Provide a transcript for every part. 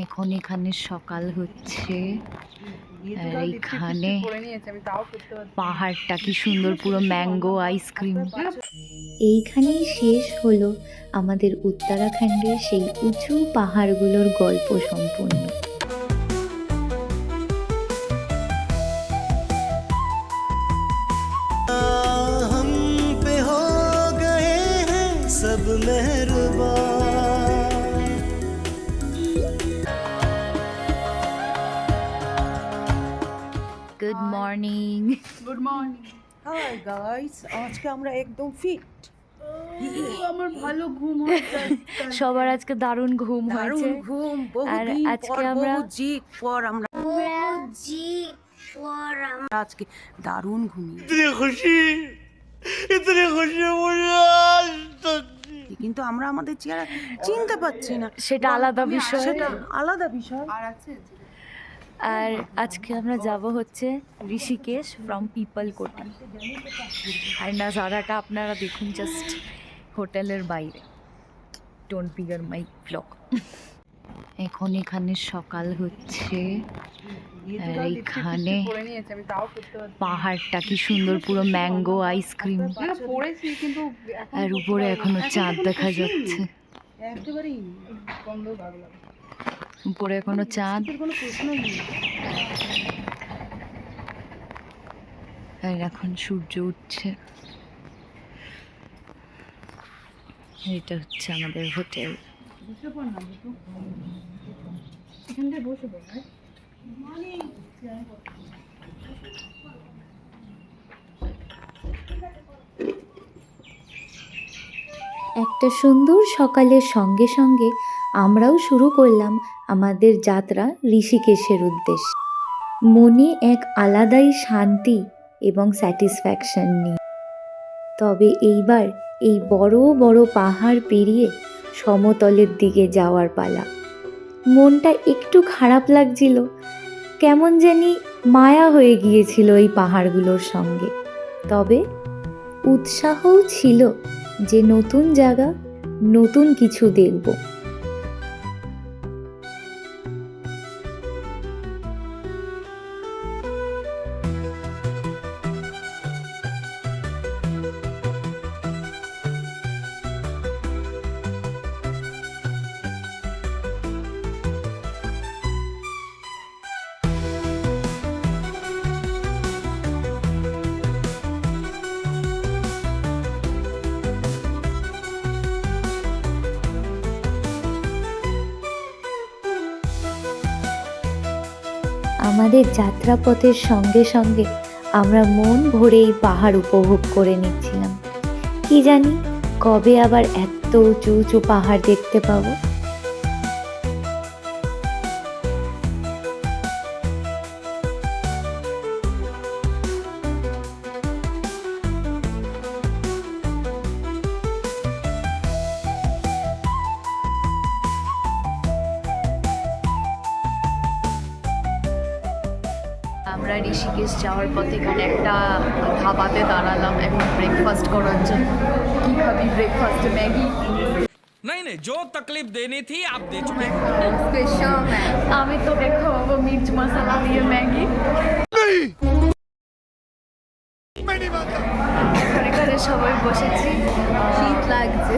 এখন এখানে সকাল হচ্ছে আর এইখানে পাহাড়টা কি সুন্দর, পুরো ম্যাঙ্গো আইসক্রিম। এইখানেই শেষ হলো আমাদের উত্তরাখণ্ডের সেই উঁচু পাহাড়গুলোর গল্প সম্পূর্ণ। हम पे हो गए हैं सब मेहरबान। Good morning. Good morning. Hi guys, আজকে আমরা একদম ফিট। আমার ভালো ঘুম হচ্ছে। সবার আজকে দারুণ ঘুম হয়েছে। দারুণ ঘুম, আর বহুদিন আজকে পর, আমরা বহু জিদ পর আমরা আজকে দারুণ ঘুমিয়ে। इतनी खुशी मुझे आज तक। কিন্তু আমরা আমাদের চেহারা চিনতে পারছি না, সেটা আলাদা বিষয়। সেটা আলাদা বিষয়। আর আছে আর আজকে আমরা যাব হচ্ছে ঋষিকেশ ফ্রম পিপলকোটি। আর নাজারাটা আপনারা দেখুন, জাস্ট হোটেলের বাইরে। Don't figure my blog. এখন এখানে সকাল হচ্ছে আর এইখানে পড়ে নিয়েছি, আমি তাও করতে পারছি পাহাড়টা কি সুন্দর, পুরো ম্যাঙ্গো আইসক্রিম। না। পড়েছি কিন্তু আর উপরে এখনো চাঁদ দেখা যাচ্ছে, একেবারেই গন্ধ ভালো লাগে। উপরে এখনো চাঁদ। কোনো প্রশ্নই নেই। আর এখন সূর্য উঠছে। এটা হচ্ছে আমাদের হোটেল। বসে পড় না দুটো, এখানটায় বসে পড়। একটা সুন্দর সকালের সঙ্গে সঙ্গে আমরাও শুরু করলাম আমাদের যাত্রা ঋষিকেশের উদ্দেশ্যে। মনে এক আলাদাই শান্তি এবং স্যাটিসফ্যাকশন নিয়ে। তবে এইবার এই বড় বড় পাহাড় পেরিয়ে সমতলের দিকে যাওয়ার পালা। মনটা একটু খারাপ লাগছিল, কেমন জানি মায়া হয়ে গিয়েছিল এই পাহাড়গুলোর সঙ্গে। তবে উৎসাহও ছিল যে নতুন জায়গা, নতুন কিছু দেখব। আমাদের যাত্রাপথের সঙ্গে সঙ্গে আমরা মন ভরে এই পাহাড় উপভোগ করে নিচ্ছিলাম। কি জানি কবে আবার এত উঁচু উঁচু পাহাড় দেখতে পাবো। আমরা ঋষিকেশ যাওয়ার পথে এখানে একটা ধাবাতে দাঁড়ালাম এখন ব্রেকফাস্ট করার জন্য। কি খাবি ব্রেকফাস্টে? ম্যাগি। नहीं नहीं, जो तकलीफ देनी थी आप दे चुके हैं। স্পেশাল আমি তো দেখো মির্চ মশলা দিয়ে ম্যাগি। এখানে সবাই বসেছি, শীত লাগছে।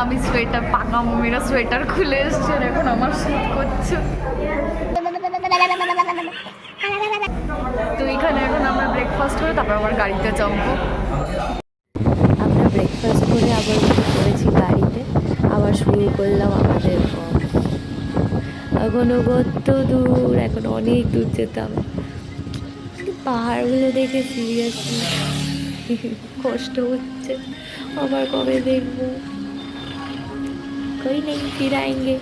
আমি সোয়েটার, পাকা মমিরা সোয়েটার খুলে এসছে, আর এখন আমার শীত করছে। তো এখানে এখন আমরা ব্রেকফাস্ট করে তারপর আমার গাড়িতে যাবো। আমরা ব্রেকফাস্ট করে আবার উঠে পড়েছি গাড়িতে, আবার শুরু করলাম আমাদের পথ। এখনো কত দূর, এখন অনেক দূর যেতে হবে। পাহাড়গুলো দেখে সিরিয়াসলি কষ্ট হচ্ছে, আবার কবে দেখবো। কই নেই, ফির আएंगे।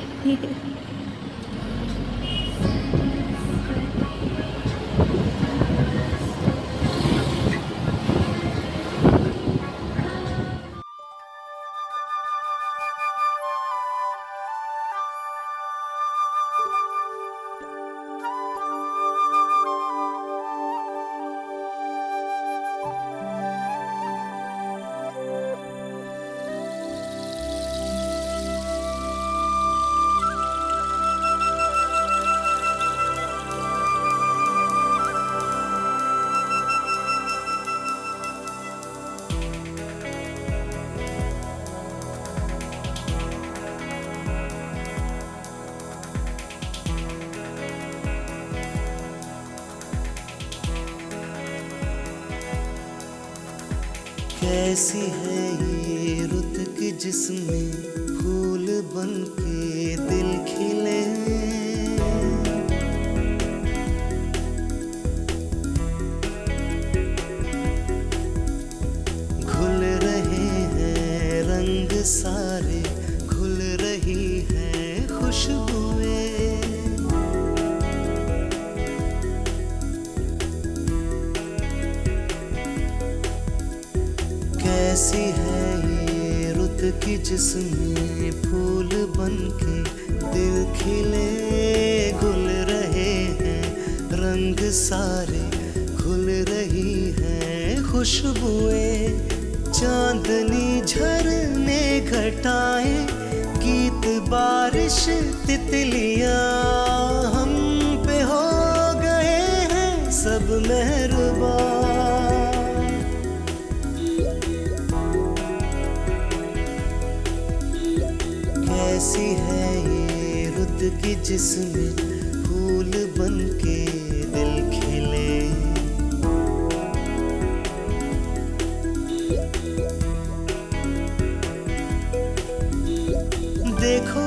कैसी है ये रुत की जिसमें फूल बन के दिल खिले, घुल रहे हैं रंग सारे, खुल रही हैं खुशबुएं। कैसी है ये रुत की जिसमें फूल बन के दिल खिले, घुल रहे हैं रंग सारे, खुल रही हैं खुशबुएं। चांदनी झरने घटाएं, गीत बारिश तितलियां, हम पे हो गए हैं सब मेहरबान। कैसी है ये रुत की जिसमें फूल बन के दिल खिले। देखो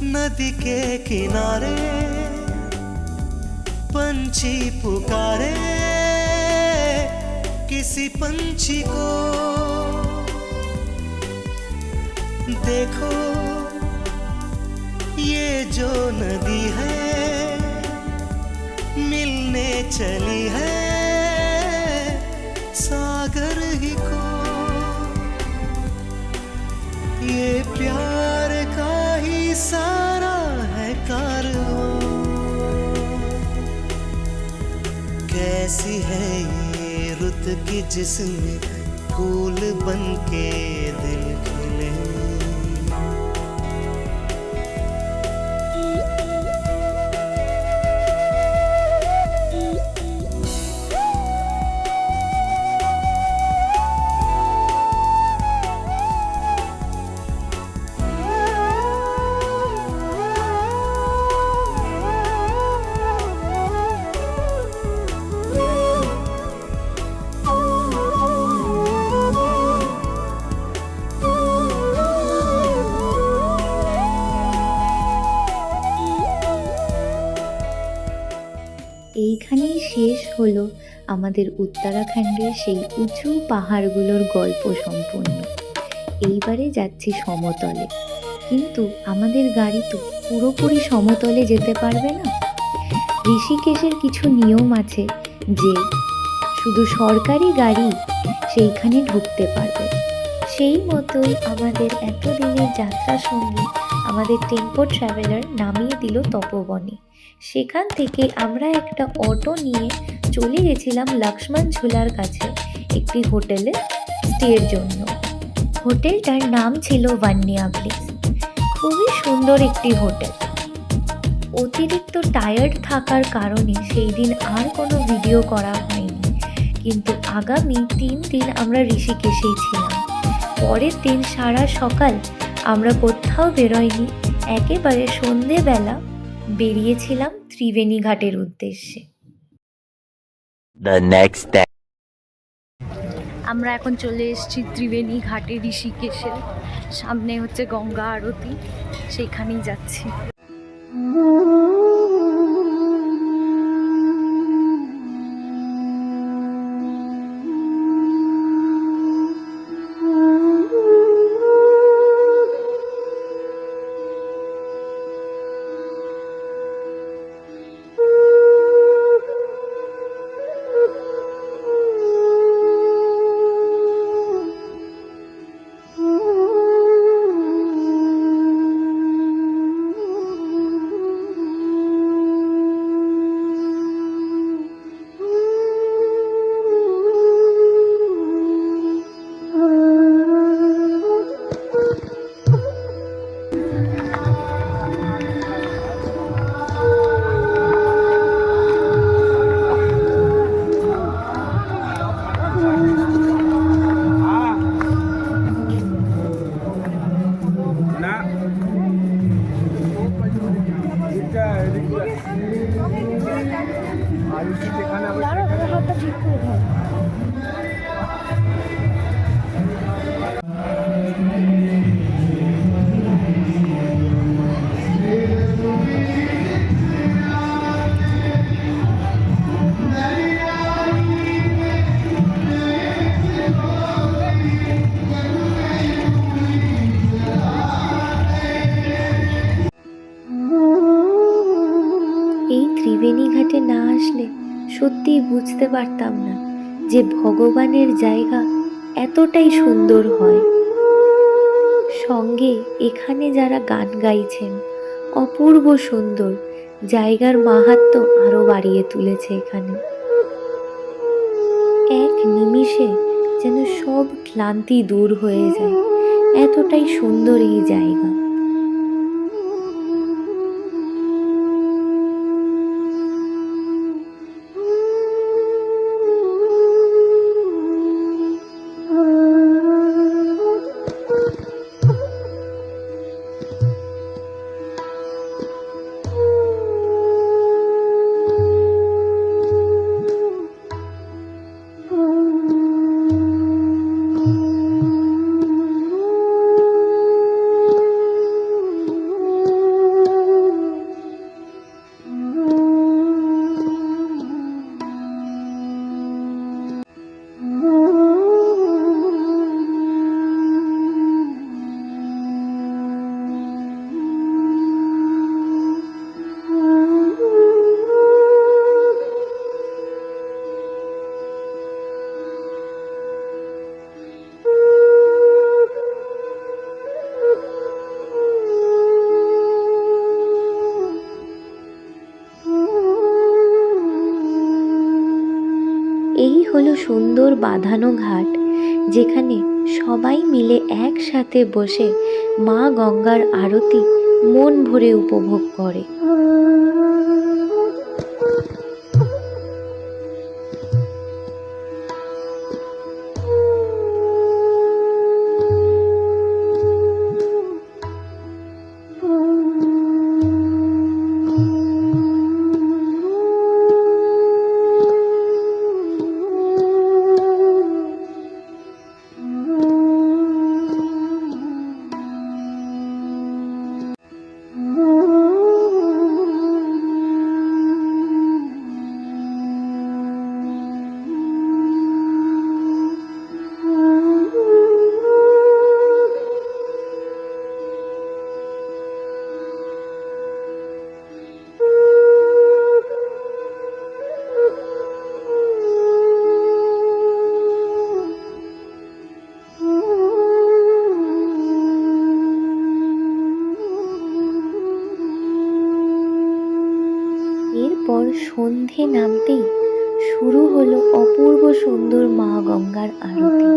नदी के किनारे पंछी पुकारे किसी पंछी को। देखो ये जो नदी है मिलने चली है सागर ही को। ये प्यार का ही सारा है कारवां। कैसी है ये रुत की जिसमें फूल बन के दिल खिले। এইখানেই শেষ হলো আমাদের উত্তরাখণ্ডের সেই উঁচু পাহাড়গুলোর গল্প সম্পূর্ণ। এইবারে যাচ্ছি সমতলে, কিন্তু আমাদের গাড়ি তো পুরোপুরি সমতলে যেতে পারবে না। ঋষিকেশের কিছু নিয়ম আছে যে শুধু সরকারি গাড়ি সেইখানে ঢুকতে পারবে। সেই মতোই আমাদের এতদিনের যাত্রা সঙ্গী আমাদের টেম্পো ট্রাভেলার নামিয়ে দিল তপবনে। সেখান থেকে আমরা একটা অটো নিয়ে চলে গেছিলাম লক্ষ্মণ ঝুলার কাছে একটি হোটেলে স্টের জন্য। হোটেলটার নাম ছিল ভান্নিয়া প্লেস। খুবই সুন্দর একটি হোটেল। অতিরিক্ত টায়ার্ড থাকার কারণে সেই দিন আর কোনো ভিডিও করা হয়নি, কিন্তু আগামী 3 দিন আমরা ঋষিকেশেই ছিলাম। পরের দিন সারা সকাল আমরা কোথাও বেরোয়নি, একেবারে সন্ধেবেলা বেরিয়েছিলাম ত্রিবেণী ঘাটের উদ্দেশ্যে। The next day. আমরা এখন চলে এসেছি ত্রিবেণী ঘাটে ঋষিকেশের সামনে হচ্ছে গঙ্গা আরতি, সেখানেই যাচ্ছি। ফেনীঘাটে না আসলে সত্যিই বুঝতে পারতাম না যে ভগবানের জায়গা এতটাই সুন্দর হয়। সঙ্গে এখানে যারা গান গাইছেন, অপূর্ব সুন্দর, জায়গার মাহাত্ম্য আরো বাড়িয়ে তুলেছে এখানে। এক নিমিষে যেন সব ক্লান্তি দূর হয়ে যায়, এতটাই সুন্দর এই জায়গা। এই হলো সুন্দর বাঁধানো ঘাট, যেখানে সবাই মিলে একসাথে বসে মা গঙ্গার আরতি মন ভরে উপভোগ করে। এরপর সন্ধে নামতেই শুরু হলো অপূর্ব সুন্দর মা গঙ্গার আরতি।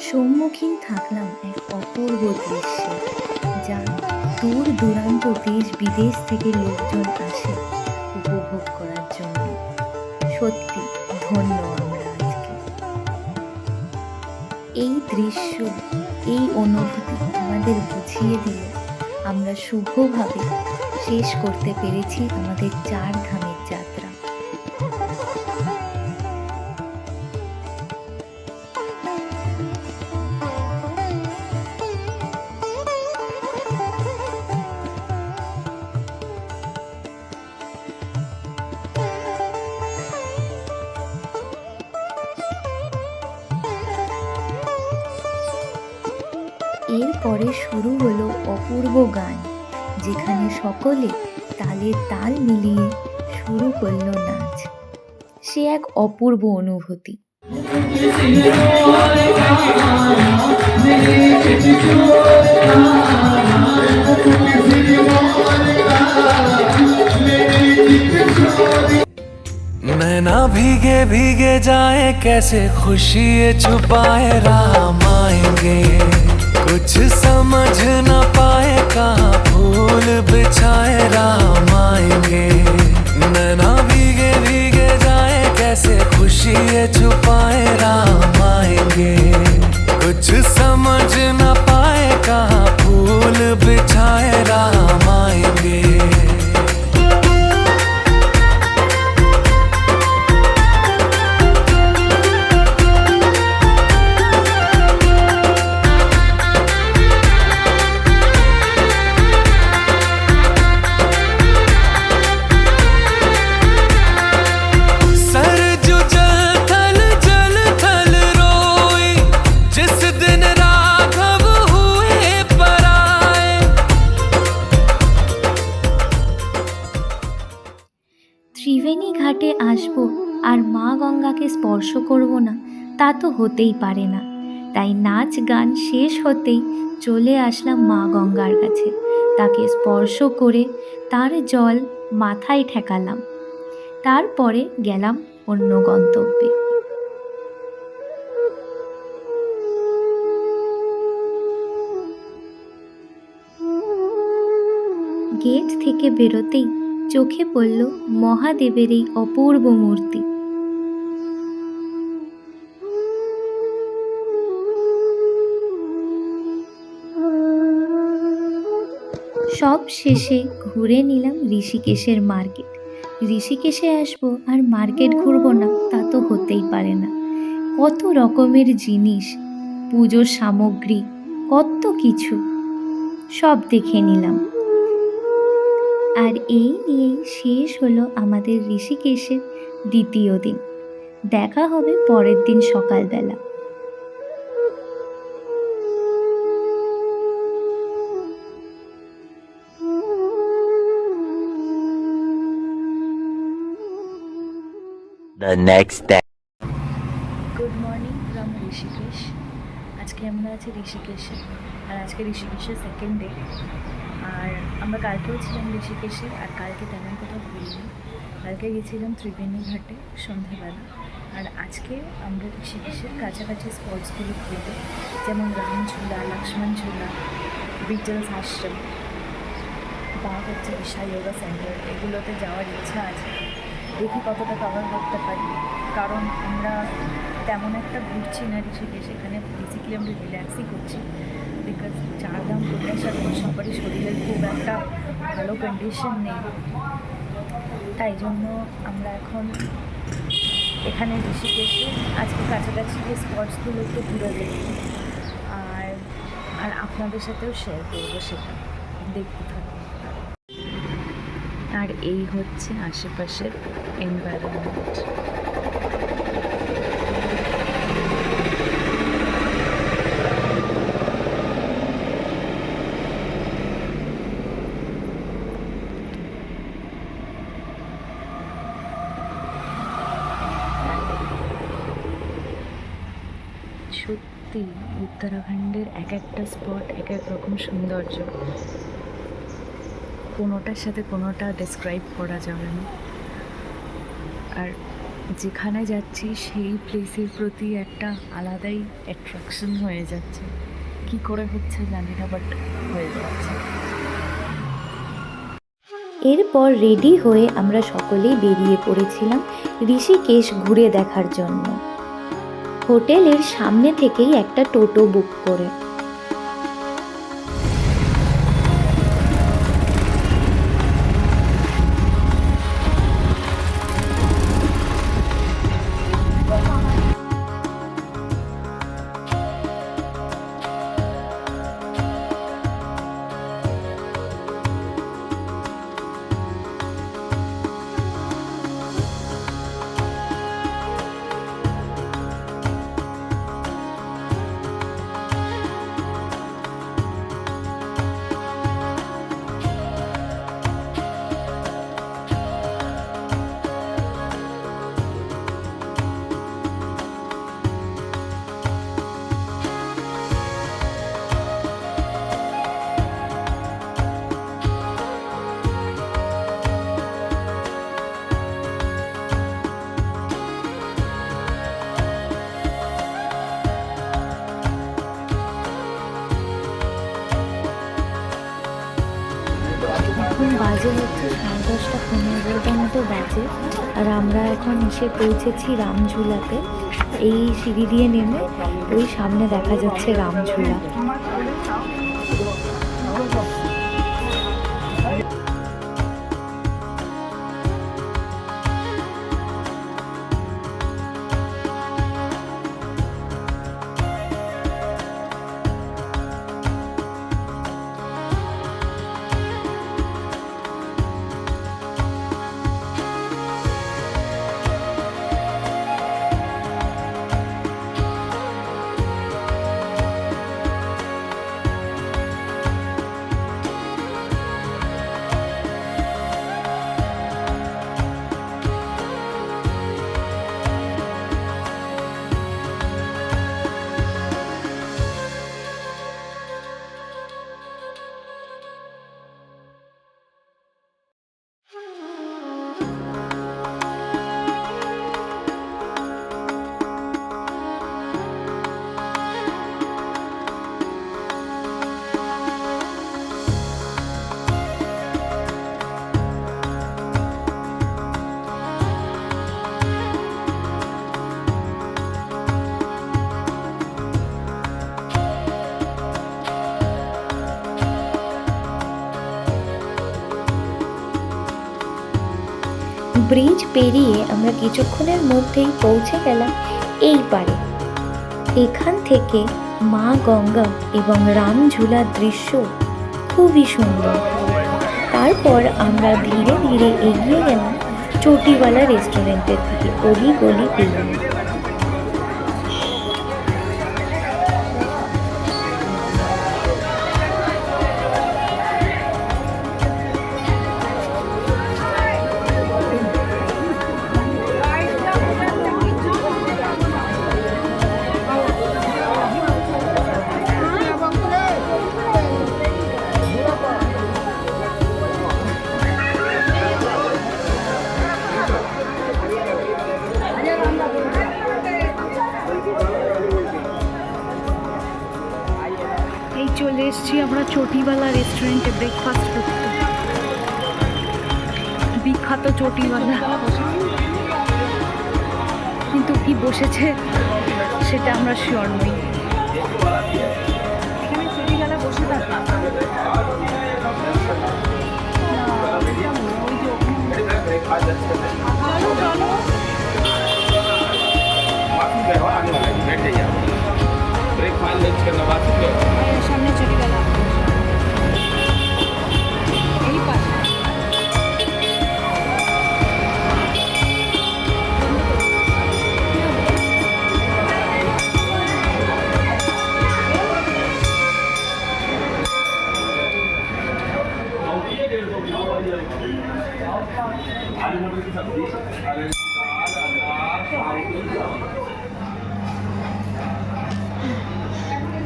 সম্মুখীন থাকলাম এক অপূর্ব দৃশ্যে, যা দূর দূরান্ত দেশ বিদেশ থেকে লোকজন আসে উপভোগ করার জন্য। সত্যি ধন্য আমরা আজকে। এই দৃশ্য, এই অনুভূতি আমাদের বুঝিয়ে দিল আমরা শুভভাবে শেষ করতে পেরেছি আমাদের 4 ধামের যাত্রা। এরপরে শুরু হলো অপূর্ব গান, যেখানে সকলে তালে তাল মিলিয়ে শুরু করলো নাচ। সে এক অপূর্ব অনুভূতি। नैना भीगे भीगे जाए कैसे खुशी ये छुपाए राम आएंगे कुछ समझ न पाए कहाँ फूल बिछाए राम आएंगे नैना भीगे भीगे जाए कैसे खुशी ये छुपाए राम आएंगे कुछ समझ न पाए कहाँ फूल बिछाए राम आएंगे ত্রিবেণী ঘাটে আসবো আর মা গঙ্গাকে স্পর্শ করব না, তা তো হতেই পারে না। তাই নাচ গান শেষ হতেই চলে আসলাম মা গঙ্গার কাছে। তাকে স্পর্শ করে তার জল মাথায় ঠেকালাম। তারপরে গেলাম অন্য গন্তব্যে। গেট থেকে বেরোতেই চোখে পড়ল মহাদেবের এই অপূর্ব মূর্তি। সব শেষে ঘুরে নিলাম ঋষিকেশের মার্কেট। ঋষিকেশে আসবো আর মার্কেট ঘুরবো না, তা তো হতেই পারে না। কত রকমের জিনিস, পুজোর সামগ্রী, কত কিছু সব দেখে নিলাম। আর এই নিয়েই শেষ হলো আমাদের ঋষিকেশের দ্বিতীয় দিন। দেখা হবে পরের দিন সকালবেলা। The next day. Good morning from Rishikesh. আজকে আমরা আছি ঋষিকেশে, আর আজকে ঋষিকেশের সেকেন্ড ডে। আর আমরা কালকেও ছিলাম ঋষিকেশে, আর কালকে তেমন কোথাও ঘুরিনি। কালকে গেছিলাম ত্রিবেণী ঘাটে সন্ধ্যাবেলা। আর আজকে আমরা ঋষিকেশের কাছাকাছি স্পটসগুলো ঘুরব, যেমন রামঝুলা, লক্ষ্মণ ঝুলা, বিটলস আশ্রম বা হচ্ছে বিশাল যোগা সেন্টার। এগুলোতে যাওয়ার ইচ্ছা আছে, দেখি কতটা কভার করতে পারি। কারণ আমরা তেমন একটা ঘুরছি না ঋষিকেশ, এখানে বেসিক্যালি আমরা রিল্যাক্সই করছি। বিকজ চারধাম প্রত্যাশা সবারই শরীরের খুব একটা ভালো কন্ডিশন নেই, তাই জন্য আমরা এখন এখানে ঋষিকেশে আজকে কাছাকাছি যে স্পটসগুলো একটু ঘুরে দেখি, আর আপনাদের সাথেও শেয়ার করবো, সেটা দেখতে থাকবো। আর এই হচ্ছে আশেপাশের এনভায়রনমেন্ট। সত্যি উত্তরাখণ্ডের এক একটা স্পট এক এক রকম সৌন্দর্য, কোনোটার সাথে কোনোটা ডেসক্রাইব করা যাবে না। আর যেখানে যাচ্ছি সেই প্লেসের প্রতি একটা আলাদাই অ্যাট্রাকশন হয়ে যাচ্ছে। কি করে হচ্ছে জানি না, বাট হয়ে যাচ্ছে। এরপর রেডি হয়ে আমরা সকলেই বেরিয়ে পড়েছিলাম ঋষিকেশ ঘুরে দেখার জন্য, হোটেলের সামনে থেকেই একটা টোটো বুক করে। এখন বাজে হচ্ছে 10:30-15 মতো বাজে, আর আমরা এখন এসে পৌঁছেছি রামঝুলাতে। এই সিঁড়ি দিয়ে নেমে ওই সামনে দেখা যাচ্ছে রামঝুলা। ব্রিজ পেরিয়ে আমরা কিছুক্ষণের মধ্যেই পৌঁছে গেলাম এই পারে। এখান থেকে মা গঙ্গা এবং রামঝুলার দৃশ্য খুবই সুন্দর। তারপর আমরা ধীরে ধীরে এগিয়ে গেলাম চটিওয়ালা রেস্টুরেন্টের দিকে, অলি গলি পেরিয়ে। এই চলে এসেছি আমরা চটিওয়ালা রেস্টুরেন্টে ব্রেকফাস্ট করতে। বিখ্যাত চটিওয়ালা, কিন্তু কি বসেছে সেটা আমরা শিওর নই। এখানে চটিওয়ালা বসে থাকে। সামনে চটিওয়ালা এই পাশে।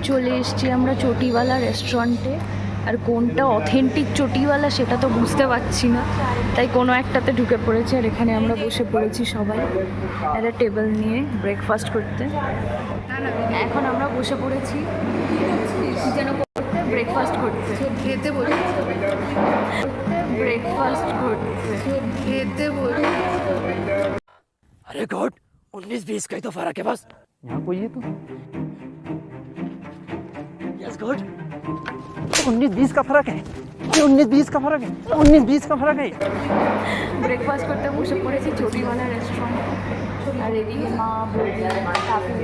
চলে এসেছি আমরা চটিওয়ালা রেস্টুরেন্টে, আর কোনটা অথেন্টিক চটিওয়ালা সেটা তো বুঝতে পারছি না, তাই কোনো একটাতে ঢুকে পড়েছি। আর এখানে আমরা বসে পড়েছি সবাই একটা টেবিল নিয়ে ব্রেকফাস্ট করতে। এখন আমরা বসে পড়েছি যেন করতে ব্রেকফাস্ট করতে, খেতে বসে ব্রেকফাস্ট করতে, খেতে বসে। अरे गॉड 19-20 का ही तो फर्क है बस। यहाँ कोई है तो यस गॉड 19-20 का फर्क है, 19-20 का फर्क है, 19-20 का फर्क है। ব্রেকফাস্ট করতে বসে পড়েছি চটিওয়ালা রেস্টুরেন্ট। আর এদিকে মা বৌদি কাকু,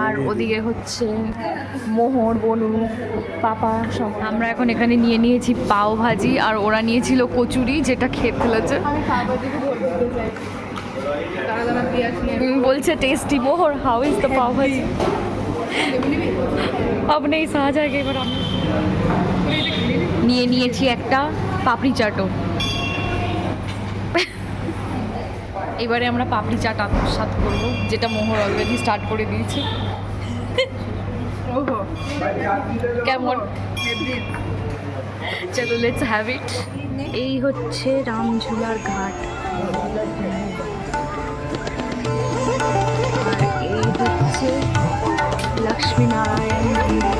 আর ওদিকে হচ্ছে মোহর, বনু, পাপা সব। আমরা এখন এখানে নিয়ে নিয়েছি পাও ভাজি, আর ওরা নিয়েছিল কচুরি, যেটা খেয়ে ফেলেছে। বলছে tasty. Mohor, how is the pav bhaji? अब नहीं सहा जाएगा। এবার আমরা নিয়ে নিয়েছি একটা পাপড়ি চাটও। এবারে আমরা পাপড়ি চাট আত্মসাৎ করবো, যেটা মোহর অলরেডি স্টার্ট করে দিয়েছে। কেমন? চলো লেটস হ্যাভ ইট। এই হচ্ছে রামঝুলার ঘাট, আর এই হচ্ছে লক্ষ্মীনারায়ণ মন্দির।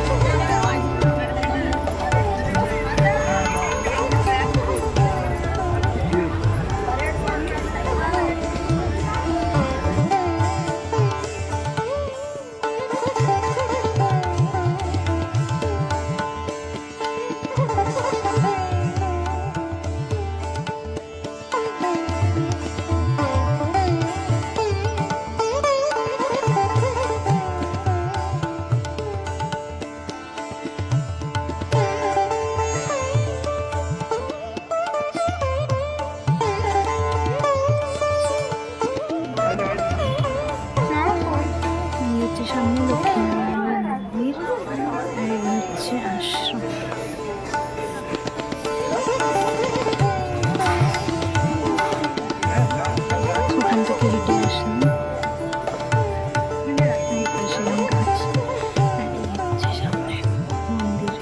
সামনে লক্ষ্মীনারায়ণ মন্দির আর এই হচ্ছে আশ্রম। ওখান থেকে হেঁটে আসলাম, এই পাশে গাছ আর এই হচ্ছে সামনে মন্দির।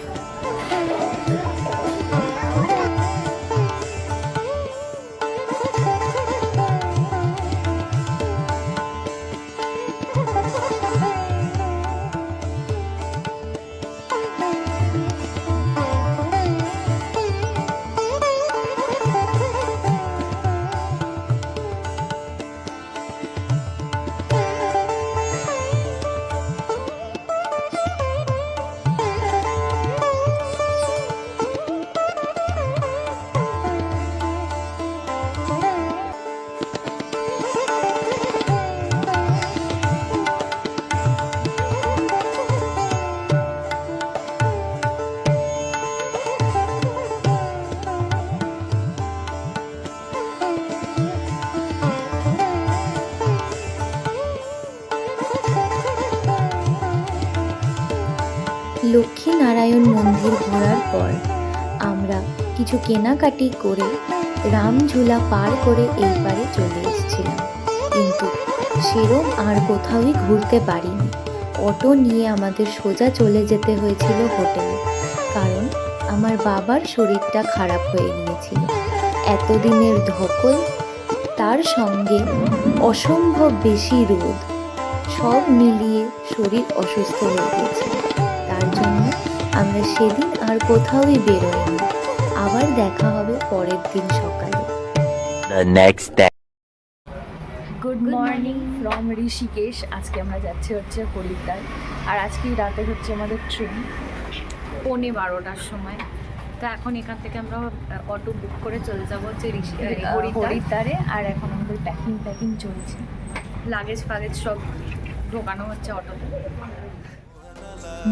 লক্ষ্মীনারায়ণ মন্দির ঘোরার পর আমরা কিছু কেনাকাটি করে রামঝুলা পার করে এই পারে চলে এসেছিলাম, কিন্তু সেরম আর কোথাওই ঘুরতে পারিনি। অটো নিয়ে আমাদের সোজা চলে যেতে হয়েছিল হোটেলে, কারণ আমার বাবার শরীরটা খারাপ হয়ে গিয়েছিল। এতদিনের ধকল, তার সঙ্গে অসম্ভব বেশি রোদ, সব মিলিয়ে শরীর অসুস্থ হয়ে গিয়েছিল। তার জন্য আমরা সেদিন আর কোথাওই বেরোইনি। আবার দেখা হবে পরের দিন সকালে। Good morning from Rishikesh. আজকে আমরা যাচ্ছি হচ্ছে হরিদ্বার, আর আজকেই রাতে হচ্ছে আমাদের ট্রেন 11:15টার সময়। তো এখন এখান থেকে আমরা অটো বুক করে চলে যাবো হচ্ছে হরিদ্বারে। আর এখন আমাদের প্যাকিং চলছে, লাগেজ ফাগেজ সব ঢোকানো হচ্ছে অটোতে।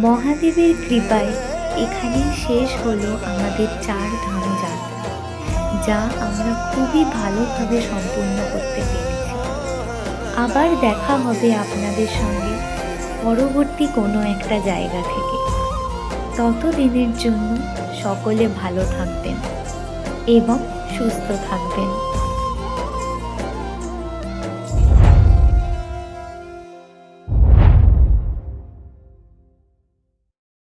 মহাদেবের কৃপায় এখানেই শেষ হলো আমাদের 4 ধাম যাত্রা, যা আমরা খুবই ভালোভাবে সম্পূর্ণ করতে পেরেছি। আবার দেখা হবে আপনাদের সঙ্গে পরবর্তী কোনো একটা জায়গা থেকে। ততদিনের জন্য সকলে ভালো থাকবেন এবং সুস্থ থাকবেন।